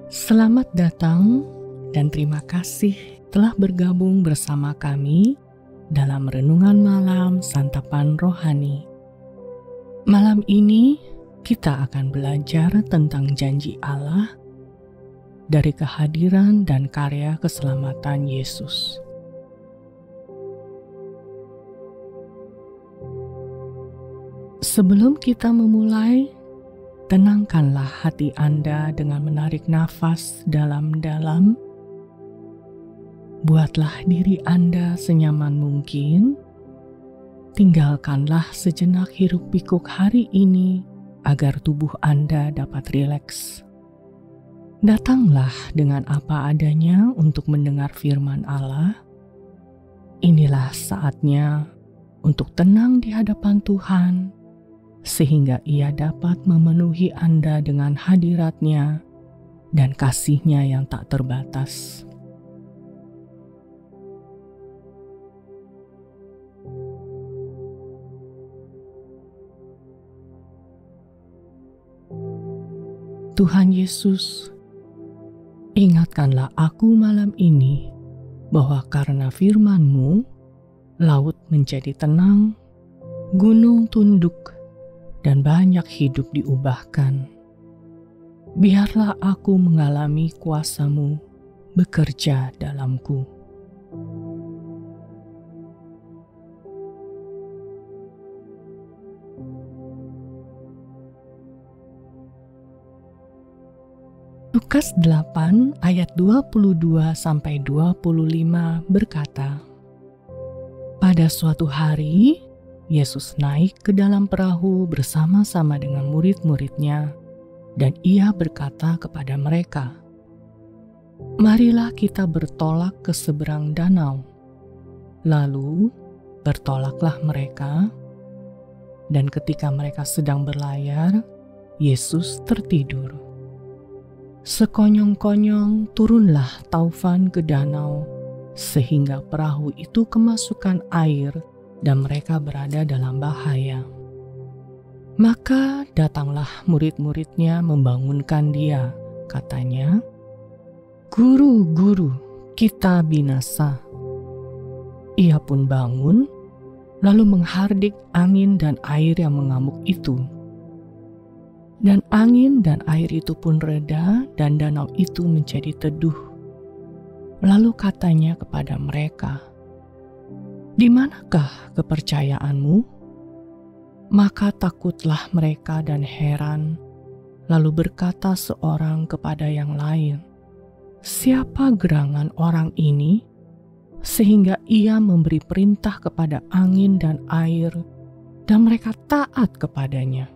Selamat datang dan terima kasih telah bergabung bersama kami dalam Renungan Malam Santapan Rohani. Malam ini kita akan belajar tentang janji Allah dari kehadiran dan karya keselamatan Yesus. Sebelum kita memulai, tenangkanlah hati Anda dengan menarik nafas dalam-dalam. Buatlah diri Anda senyaman mungkin. Tinggalkanlah sejenak hiruk-pikuk hari ini agar tubuh Anda dapat rileks. Datanglah dengan apa adanya untuk mendengar firman Allah. Inilah saatnya untuk tenang di hadapan Tuhan, sehingga Ia dapat memenuhi Anda dengan hadirat-Nya dan kasih-Nya yang tak terbatas. Tuhan Yesus, ingatkanlah aku malam ini bahwa karena firman-Mu, laut menjadi tenang, gunung tunduk, dan banyak hidup diubahkan. Biarlah aku mengalami kuasa-Mu bekerja dalamku. Lukas 8 ayat 22-25 berkata, pada suatu hari, Yesus naik ke dalam perahu bersama-sama dengan murid-muridnya, dan Ia berkata kepada mereka, "Marilah kita bertolak ke seberang danau." Lalu bertolaklah mereka, dan ketika mereka sedang berlayar, Yesus tertidur. Sekonyong-konyong turunlah taufan ke danau, sehingga perahu itu kemasukan air, dan mereka berada dalam bahaya. Maka datanglah murid-muridnya membangunkan Dia, katanya, "Guru, Guru, kita binasa." Ia pun bangun, lalu menghardik angin dan air yang mengamuk itu. Dan angin dan air itu pun reda, dan danau itu menjadi teduh. Lalu katanya kepada mereka, "Di manakah kepercayaanmu?" Maka takutlah mereka dan heran, lalu berkata seorang kepada yang lain, "Siapa gerangan orang ini, sehingga ia memberi perintah kepada angin dan air, dan mereka taat kepadanya?"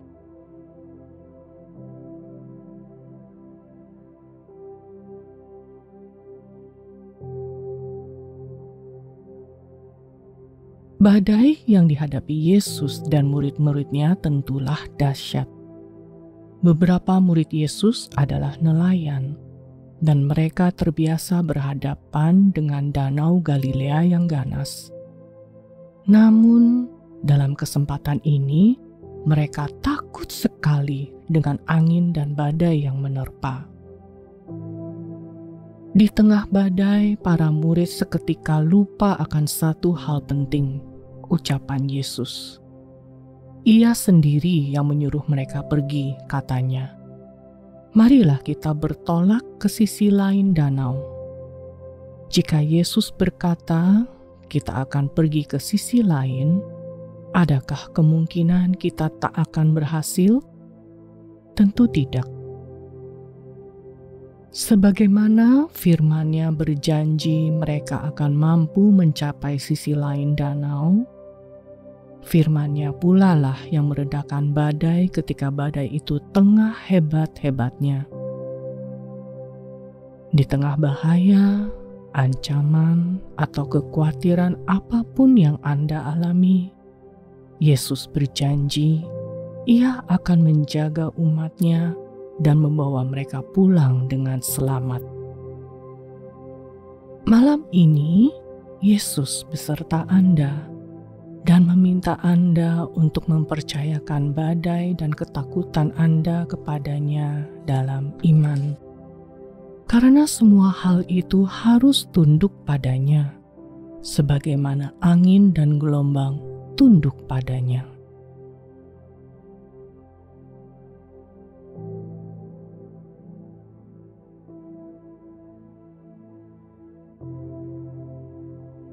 Badai yang dihadapi Yesus dan murid-muridnya tentulah dahsyat. Beberapa murid Yesus adalah nelayan, dan mereka terbiasa berhadapan dengan danau Galilea yang ganas. Namun, dalam kesempatan ini, mereka takut sekali dengan angin dan badai yang menerpa. Di tengah badai, para murid seketika lupa akan satu hal penting, ucapan Yesus. Ia sendiri yang menyuruh mereka pergi, katanya, "Marilah kita bertolak ke sisi lain danau." Jika Yesus berkata, kita akan pergi ke sisi lain, adakah kemungkinan kita tak akan berhasil? Tentu tidak. Sebagaimana firman-Nya berjanji mereka akan mampu mencapai sisi lain danau, firman-Nya pula lah yang meredakan badai ketika badai itu tengah hebat-hebatnya. Di tengah bahaya, ancaman, atau kekhawatiran apapun yang Anda alami, Yesus berjanji Ia akan menjaga umat-Nya dan membawa mereka pulang dengan selamat. Malam ini, Yesus beserta Anda dan meminta Anda untuk mempercayakan badai dan ketakutan Anda kepadanya dalam iman. karena semua hal itu harus tunduk padanya, sebagaimana angin dan gelombang tunduk padanya.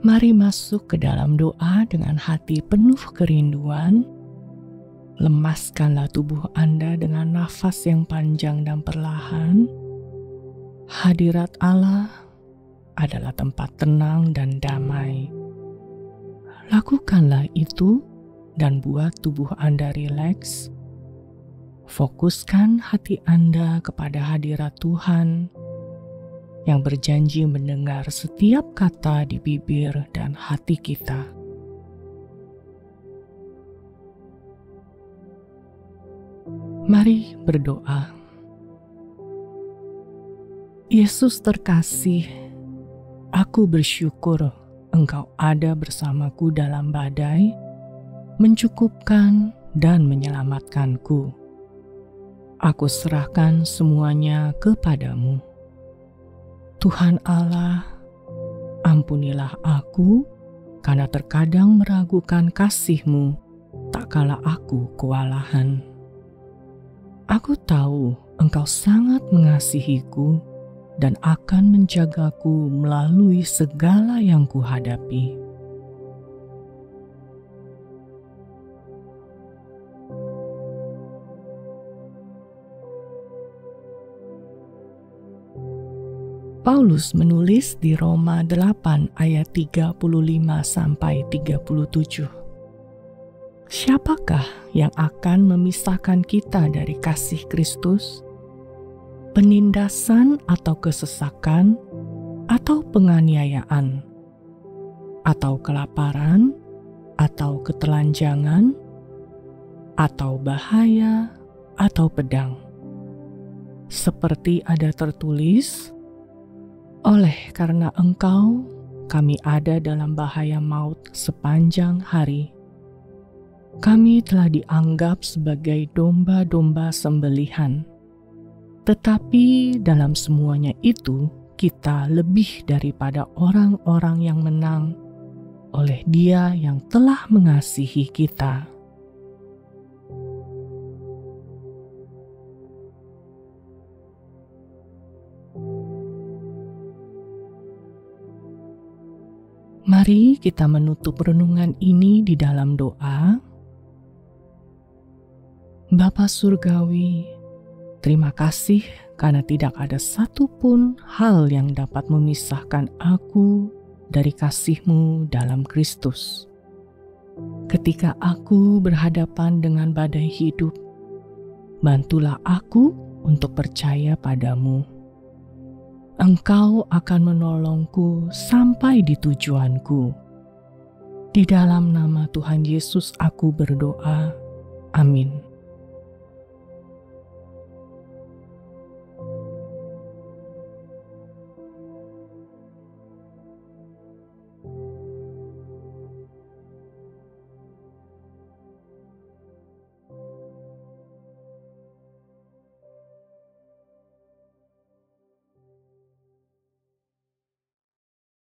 Mari masuk ke dalam doa dengan hati penuh kerinduan. Lemaskanlah tubuh Anda dengan nafas yang panjang dan perlahan. Hadirat Allah adalah tempat tenang dan damai. Lakukanlah itu dan buat tubuh Anda rileks. Fokuskan hati Anda kepada hadirat Tuhan yang berjanji mendengar setiap kata di bibir dan hati kita. Mari berdoa. Yesus terkasih, aku bersyukur Engkau ada bersamaku dalam badai, mencukupkan dan menyelamatkanku. Aku serahkan semuanya kepadamu. Tuhan Allah, ampunilah aku karena terkadang meragukan kasih-Mu tak kala aku kewalahan. Aku tahu Engkau sangat mengasihiku dan akan menjagaku melalui segala yang kuhadapi. Paulus menulis di Roma 8 ayat 35-37. Siapakah yang akan memisahkan kita dari kasih Kristus? Penindasan atau kesesakan, atau penganiayaan, atau kelaparan, atau ketelanjangan, atau bahaya, atau pedang. Seperti ada tertulis, oleh karena Engkau, kami ada dalam bahaya maut sepanjang hari. Kami telah dianggap sebagai domba-domba sembelihan. Tetapi dalam semuanya itu, kita lebih daripada orang-orang yang menang oleh Dia yang telah mengasihi kita. Mari kita menutup renungan ini di dalam doa. Bapa Surgawi, terima kasih karena tidak ada satupun hal yang dapat memisahkan aku dari kasih-Mu dalam Kristus. Ketika aku berhadapan dengan badai hidup, bantulah aku untuk percaya padamu. Engkau akan menolongku sampai di tujuanku. Di dalam nama Tuhan Yesus aku berdoa. Amin.